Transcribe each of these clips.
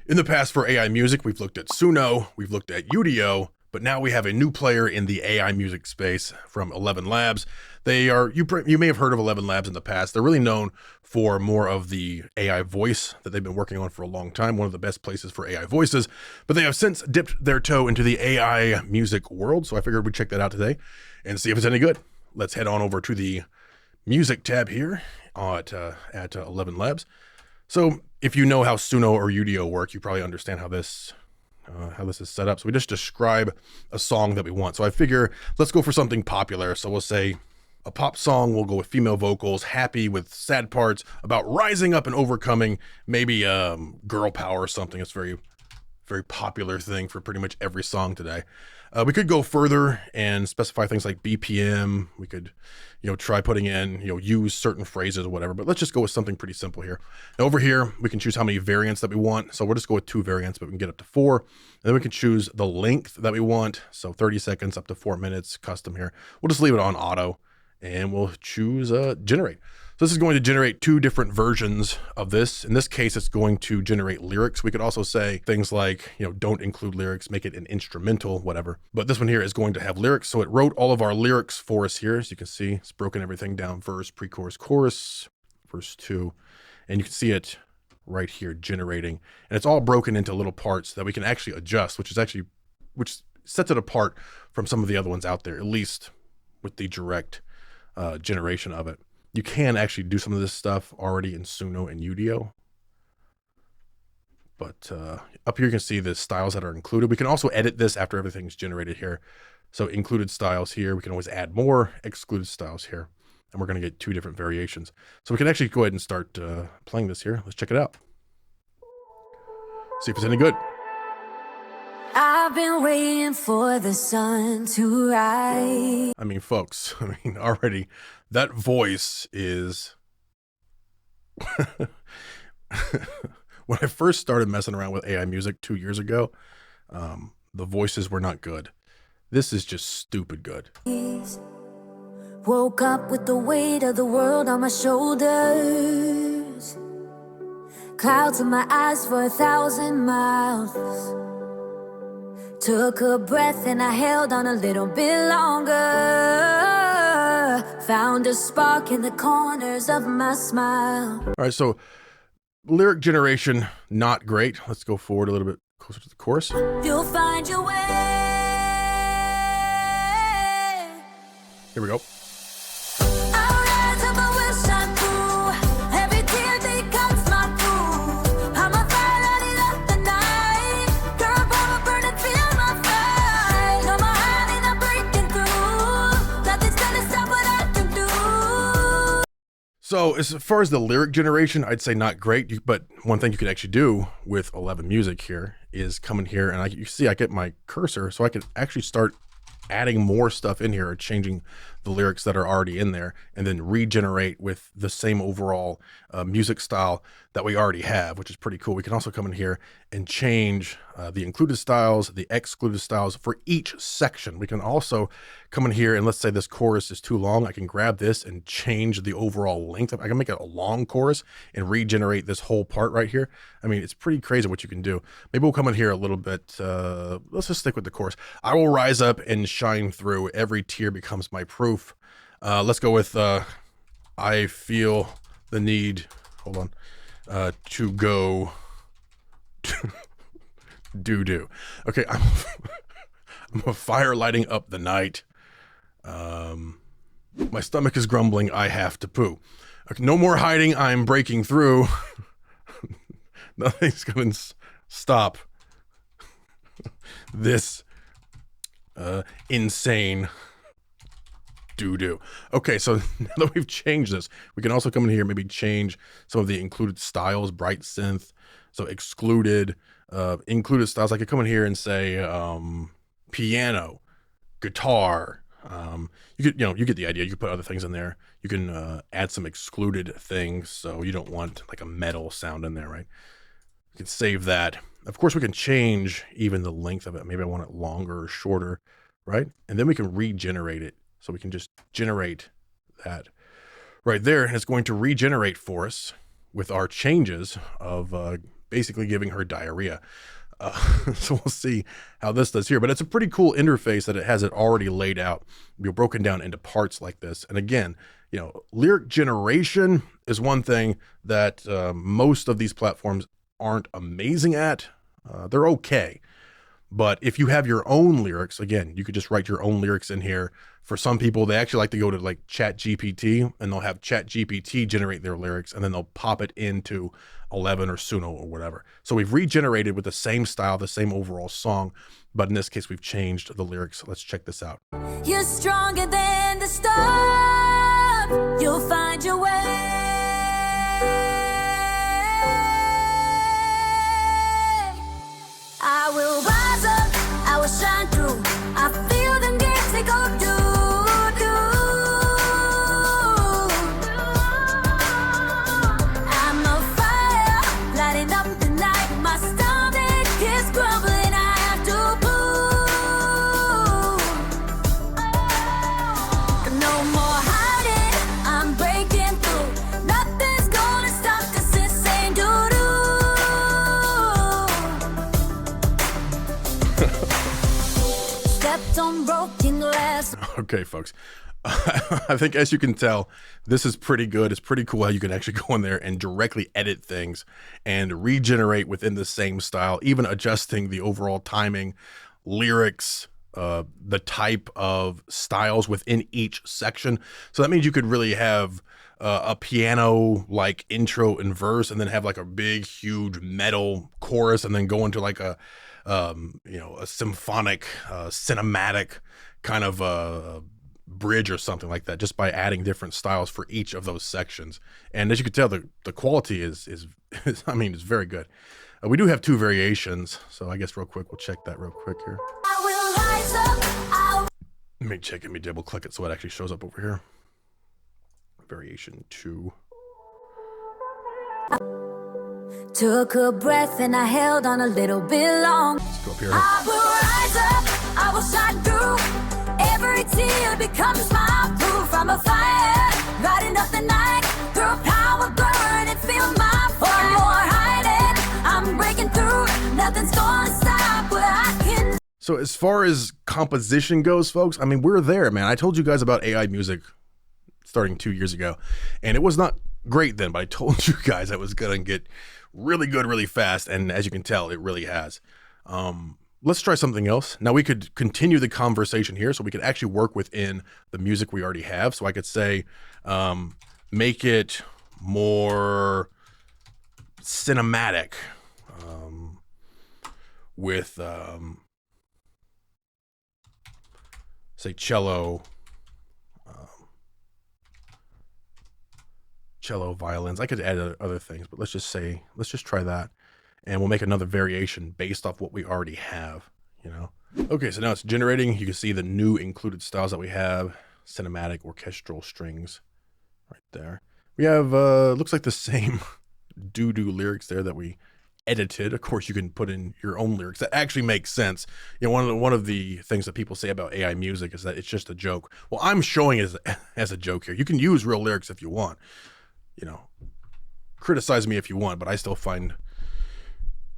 In the past for AI music, we've looked at Suno, we've looked at Udio, but now we have a new player in the AI music space from ElevenLabs. They are, you may have heard of ElevenLabs in the past. They're really known for more of the AI voice that they've been working on for a long time, one of the best places for AI voices, but they have since dipped their toe into the AI music world. So I figured we'd check that out today and see if it's any good. Let's head on over to the music tab here at ElevenLabs. So if you know how Suno or Udio work, you probably understand how this is set up. So we just describe a song that we want. So I figure let's go for something popular. So we'll say a pop song. We'll go with female vocals, happy with sad parts, about rising up and overcoming, maybe girl power or something. It's very popular thing for pretty much every song today. We could go further and specify things like BPM. We could, try putting in, use certain phrases or whatever, but let's just go with something pretty simple here. Now over here, we can choose how many variants that we want. So we'll just go with 2 variants, but we can get up to 4. And then we can choose the length that we want. So 30 seconds up to 4 minutes, custom here. We'll just leave it on auto and we'll choose generate. So this is going to generate 2 different versions of this. In this case, it's going to generate lyrics. We could also say things like, don't include lyrics, make it an instrumental, whatever. But this one here is going to have lyrics. So it wrote all of our lyrics for us here. As you can see, it's broken everything down: verse, pre-chorus, chorus, verse 2. And you can see it right here generating. And it's all broken into little parts that we can actually adjust, which sets it apart from some of the other ones out there, at least with the direct generation of it. You can actually do some of this stuff already in Suno and Udio. But up here you can see the styles that are included. We can also edit this after everything's generated here. So included styles here, we can always add more, excluded styles here. And we're going to get 2 different variations. So we can actually go ahead and start playing this here. Let's check it out. See if it's any good. I've been waiting for the sun to rise. I mean, folks, already that voice is... When I first started messing around with AI music 2 years ago, the voices were not good. This is just stupid good. Woke up with the weight of the world on my shoulders. Clouds in my eyes for 1,000 miles. Took a breath and I held on a little bit longer. Found a spark in the corners of my smile. All right, so lyric generation, not great. Let's go forward a little bit closer to the chorus. You'll find your way. Here we go. So as far as the lyric generation, I'd say not great, but one thing you could actually do with 11 Music here is come in here and you see I get my cursor, so I can actually start adding more stuff in here or changing the lyrics that are already in there and then regenerate with the same overall music style that we already have, which is pretty cool. We can also come in here and change the included styles, the excluded styles for each section. We can also come in here and let's say this chorus is too long. I can grab this and change the overall length. I can make it a long chorus and regenerate this whole part right here. I mean, it's pretty crazy what you can do. Maybe we'll come in here a little bit. Let's just stick with the chorus. I will rise up and shine through. Every tear becomes my proof. Let's go with I feel the need, hold on, to go do. Okay, I'm a fire lighting up the night. My stomach is grumbling, I have to poo. Okay, no more hiding, I'm breaking through. Nothing's gonna stop this insane do. Okay, so now that we've changed this, we can also come in here, maybe change some of the included styles, bright synth, so excluded, included styles. I could come in here and say piano, guitar. You get the idea. You could put other things in there. You can add some excluded things, so you don't want like a metal sound in there, right? You can save that. Of course, we can change even the length of it. Maybe I want it longer or shorter, right? And then we can regenerate it. So we can just generate that right there, and it's going to regenerate for us with our changes of basically giving her diarrhea. So we'll see how this does here, but it's a pretty cool interface that it has it already laid out, broken down into parts like this. And again, lyric generation is one thing that most of these platforms aren't amazing at. They're okay. But if you have your own lyrics, again, you could just write your own lyrics in here. For some people, they actually like to go to like Chat GPT, and they'll have Chat GPT generate their lyrics, and then they'll pop it into 11 or Suno or whatever. So we've regenerated with the same style, the same overall song, but in this case, we've changed the lyrics. Let's check this out. You're stronger than the storm. You'll find your way. I will rise up, I will shine through. I feel the gates they go do. I'm a fire, lighting up the night. My stomach is crumbling, I have to move. No more hiding, I'm breaking through. Nothing's gonna stop this insane doo-doo. Stepped on broken glass. Okay, folks. I think, as you can tell, this is pretty good. It's pretty cool how you can actually go in there and directly edit things and regenerate within the same style, even adjusting the overall timing, lyrics, the type of styles within each section. So that means you could really have a piano like intro and verse, and then have like a big, huge metal chorus, and then go into like a symphonic, cinematic kind of bridge or something like that, just by adding different styles for each of those sections. And as you can tell, the quality is I mean, it's very good. We do have two variations, so I guess real quick we'll check that real quick here. I will rise up. Let me double click it so it actually shows up over here. Variation 2. Took a breath and I held on a little bit long. Let's go up here. I will rise up, I will shine through. Every tear becomes my proof. I'm a fire, lighting up the night. Through power burn and feel my fire. No more hiding, I'm breaking through. Nothing's gonna stop what I can. So as far as composition goes, folks, I mean, we're there, man. I told you guys about AI music starting 2 years ago, and it was not great then, but I told you guys I was gonna get really good really fast, and as you can tell, it really has. Let's try something else. Now we could continue the conversation here, so we could actually work within the music we already have. So I could say, make it more cinematic, with say cello, violins. I could add other things, but let's just try that. And we'll make another variation based off what we already have, Okay, so now it's generating. You can see the new included styles that we have. Cinematic, orchestral, strings, right there. We have, looks like the same doo-doo lyrics there that we edited. Of course, you can put in your own lyrics. That actually makes sense. One of the things that people say about AI music is that it's just a joke. Well, I'm showing it as a joke here. You can use real lyrics if you want. Criticize me if you want, but I still find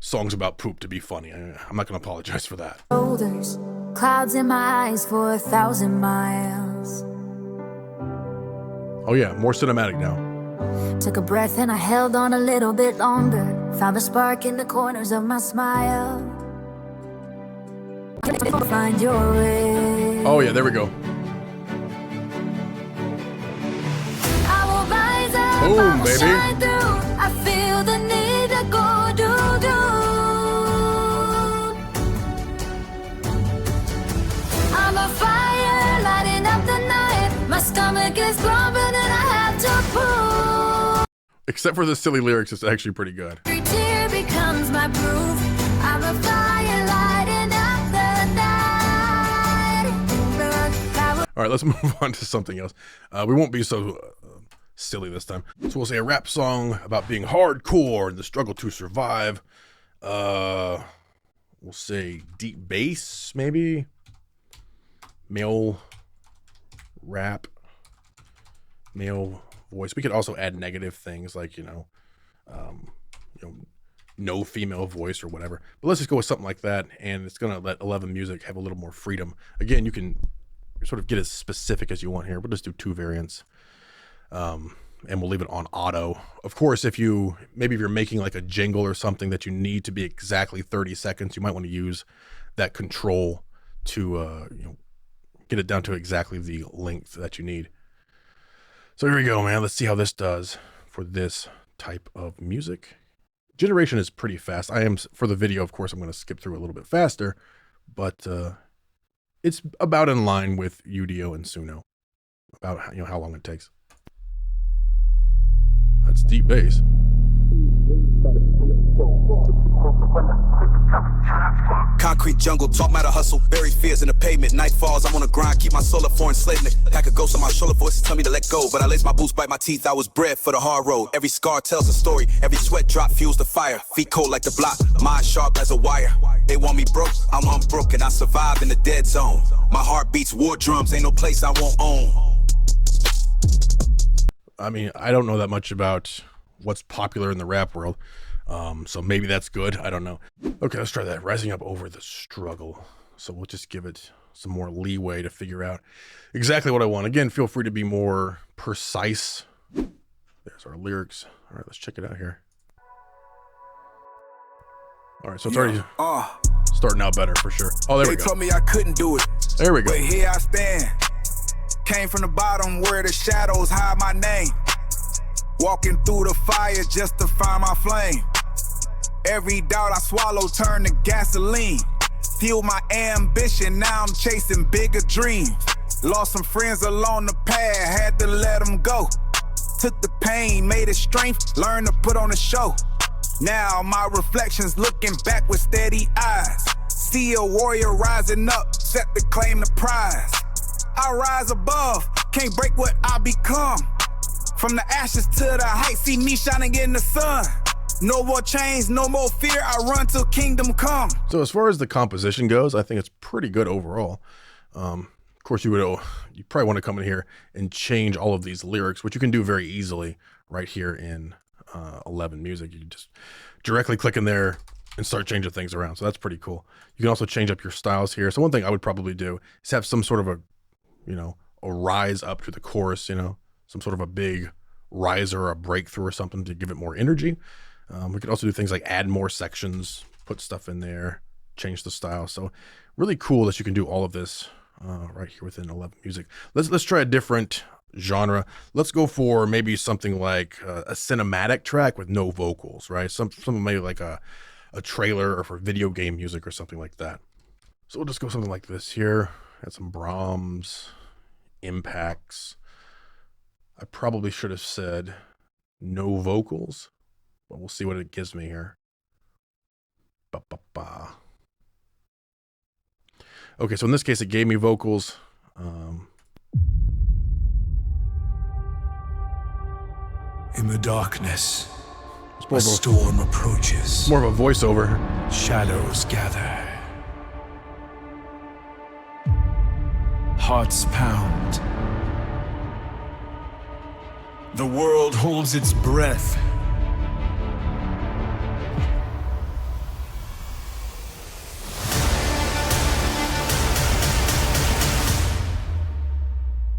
songs about poop to be funny. I'm not going to apologize for that. Shoulders, clouds in my eyes for 1,000 miles. Oh yeah, more cinematic now. Took a breath and I held on a little bit longer. Found a spark in the corners of my smile. Find your way. Oh yeah, there we go. I will rise up, Boom, I will baby. shine through. I feel the need to go do. I'm a fire, lighting up the night. My stomach is grumbling and I have to prove. Except for the silly lyrics, it's actually pretty good. Every tear becomes my proof. I'm a fire, lighting up the night. All right, let's move on to something else. We won't be so silly this time. So we'll say a rap song about being hardcore and the struggle to survive. We'll say deep bass, maybe. Male rap, male voice. We could also add negative things like, no female voice or whatever. But let's just go with something like that, and it's going to let 11 Music have a little more freedom. Again, you can sort of get as specific as you want here. We'll just do 2 variants, and we'll leave it on auto. Of course, if you're making like a jingle or something that you need to be exactly 30 seconds, you might want to use that control to get it down to exactly the length that you need. So here we go, man. Let's see how this does for this type of music. Generation is pretty fast. For the video, of course, I'm going to skip through a little bit faster, but it's about in line with Udio and Suno, about how long it takes. That's deep bass. Concrete jungle, talk matter hustle, buried fears in the pavement. Night falls, I'm on a grind, keep my soul a foreign slave. Pack a ghost on my shoulder, voices tell me to let go. But I lace my boots, bite my teeth, I was bred for the hard road. Every scar tells a story, every sweat drop fuels the fire. Feet cold like the block, mind sharp as a wire. They want me broke, I'm unbroken, I survive in the dead zone. My heart beats war drums, ain't no place I won't own. I mean, I don't know that much about what's popular in the rap world. So maybe that's good. I don't know. Okay, let's try that. Rising up over the struggle. So we'll just give it some more leeway to figure out exactly what I want. Again, feel free to be more precise. There's our lyrics. All right, let's check it out here. All right, so it's already starting out better for sure. Oh, there we go. They told me I couldn't do it. There we go. But here I stand. Came from the bottom where the shadows hide my name. Walking through the fire just to find my flame. Every doubt I swallow turned to gasoline. Fuel my ambition, now I'm chasing bigger dreams. Lost some friends along the path, had to let them go. Took the pain, made it strength, learned to put on a show. Now my reflections looking back with steady eyes. See a warrior rising up, set to claim the prize. I rise above, can't break what I become. From the ashes to the heights, see me shining in the sun. No more chains, no more fear, I run till kingdom come. So as far as the composition goes, I think it's pretty good overall. Of course, you probably want to come in here and change all of these lyrics, which you can do very easily right here in 11 Music. You can just directly click in there and start changing things around. So that's pretty cool. You can also change up your styles here. So one thing I would probably do is have some sort of a rise up to the chorus, some sort of a big riser or a breakthrough or something to give it more energy. We could also do things like add more sections, put stuff in there, change the style. So really cool that you can do all of this right here within 11 Music. Let's try a different genre. Let's go for maybe something like a cinematic track with no vocals, right? Something maybe like a trailer or for video game music or something like that. So we'll just go something like this here. Add some Brahms, impacts. I probably should have said no vocals, but we'll see what it gives me here. Ba-ba-ba. Okay, so in this case, it gave me vocals. In the darkness, a storm approaches. More of a voiceover. Shadows gather. Hearts pound. The world holds its breath.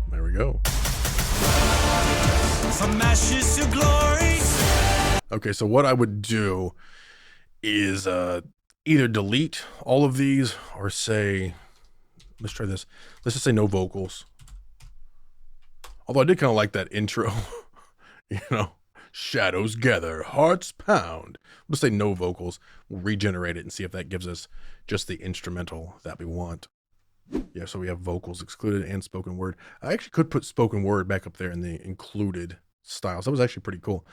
There we go. From ashes to glory. Okay, so what I would do is either delete all of these or say, let's try this. Let's just say no vocals. Although I did kind of like that intro, shadows gather, hearts pound. We'll just say no vocals. We'll regenerate it and see if that gives us just the instrumental that we want. Yeah, so we have vocals excluded and spoken word. I actually could put spoken word back up there in the included styles. That was actually pretty cool.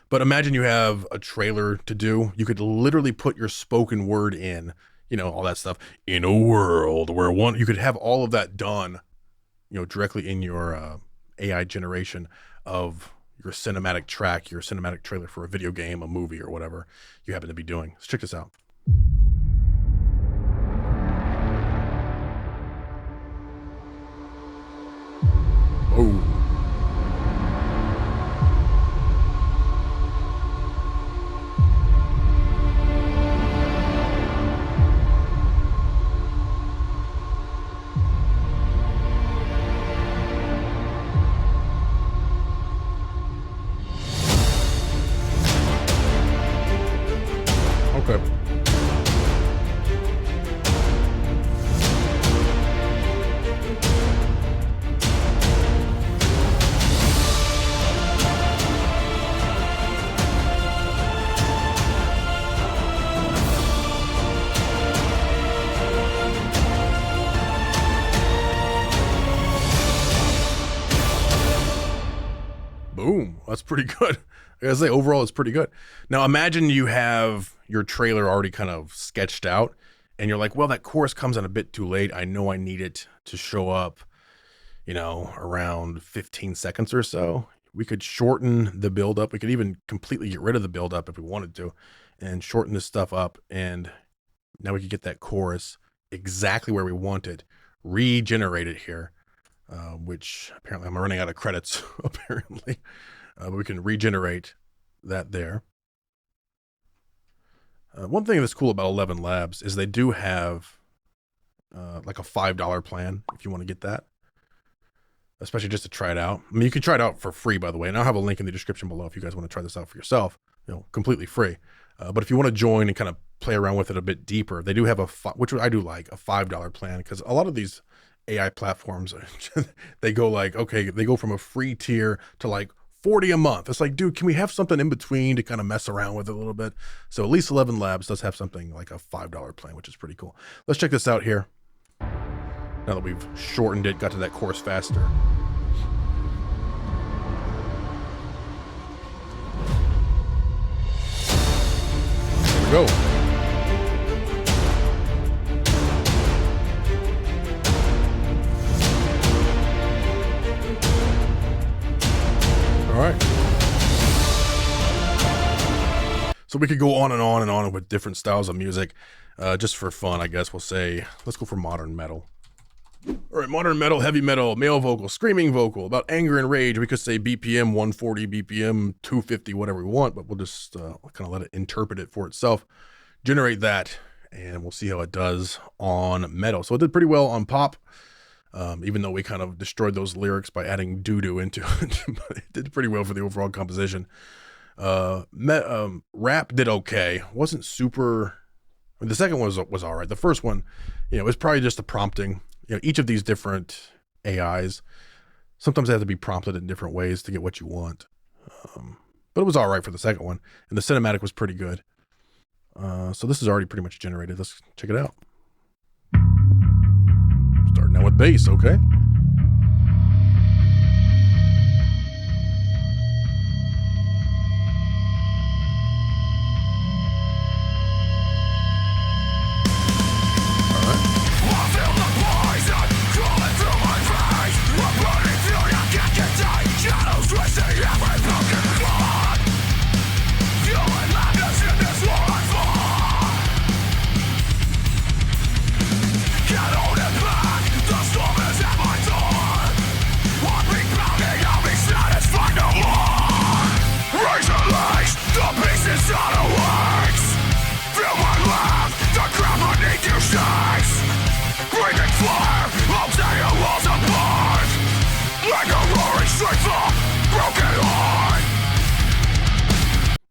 But imagine you have a trailer to do. You could literally put your spoken word in, all that stuff, in a world where you could have all of that done, directly in your AI generation of your cinematic track, your cinematic trailer for a video game, a movie, or whatever you happen to be doing. Let's check this out. Oh. That's pretty good. I gotta say, overall, it's pretty good. Now, imagine you have your trailer already kind of sketched out, and you're like, well, that chorus comes in a bit too late. I know I need it to show up, around 15 seconds or so. We could shorten the buildup. We could even completely get rid of the buildup if we wanted to, and shorten this stuff up. And now we could get that chorus exactly where we want it, regenerate it here, which apparently I'm running out of credits, apparently. But we can regenerate that there. One thing that's cool about ElevenLabs is they do have like a $5 plan if you want to get that, especially just to try it out. I mean, you can try it out for free, by the way, and I'll have a link in the description below if you guys want to try this out for yourself, completely free. But if you want to join and kind of play around with it a bit deeper, they do have which I do like, a $5 plan, because a lot of these AI platforms, they go like, okay, they go from a free tier to like 40 a month. It's like, dude, can we have something in between to kind of mess around with it a little bit? So at least ElevenLabs does have something like a $5 plan, which is pretty cool. Let's check this out here. Now that we've shortened it, got to that chorus faster. Here we go. All right. So we could go on and on and on with different styles of music. Just for fun, I guess we'll say, let's go for modern metal. All right, modern metal, heavy metal, male vocal, screaming vocal, about anger and rage. We could say BPM 140, BPM 250, whatever we want, but we'll just kind of let it interpret it for itself. Generate that, and we'll see how it does on metal. So it did pretty well on pop. Even though we kind of destroyed those lyrics by adding doo-doo into it, but it did pretty well for the overall composition. Rap did okay. Wasn't super. I mean, the second one was all right. The first one, it was probably just the prompting. Each of these different AIs, sometimes they have to be prompted in different ways to get what you want. But it was all right for the second one, and the cinematic was pretty good. So this is already pretty much generated. Let's check it out. Starting out with bass, okay.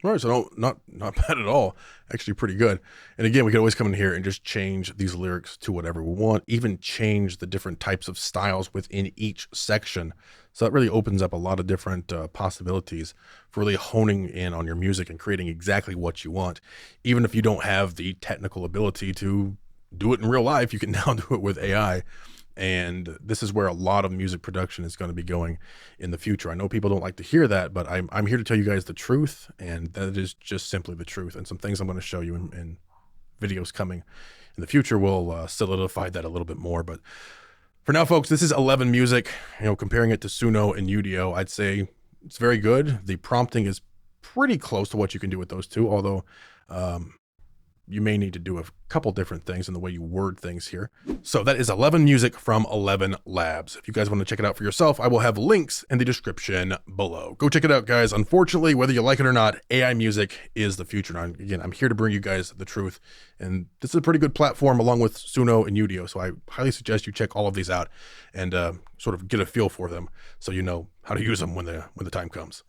All right, so not bad at all. Actually pretty good. And again, we could always come in here and just change these lyrics to whatever we want, even change the different types of styles within each section. So that really opens up a lot of different possibilities for really honing in on your music and creating exactly what you want. Even if you don't have the technical ability to do it in real life, you can now do it with AI. And this is where a lot of music production is going to be going in the future. I know people don't like to hear that, but I'm here to tell you guys the truth, and that is just simply the truth. And some things I'm going to show you in videos coming in the future will solidify that a little bit more. But for now, folks, this is 11 music. Comparing it to Suno and Udio, I'd say it's very good. The prompting is pretty close to what you can do with those two, although you may need to do a couple different things in the way you word things here. So that is 11 music from ElevenLabs. If you guys want to check it out for yourself, I will have links in the description below. Go check it out, guys. Unfortunately, whether you like it or not, AI music is the future. And again, I'm here to bring you guys the truth. And this is a pretty good platform along with Suno and Udio. So I highly suggest you check all of these out and sort of get a feel for them so you know how to use them when the time comes.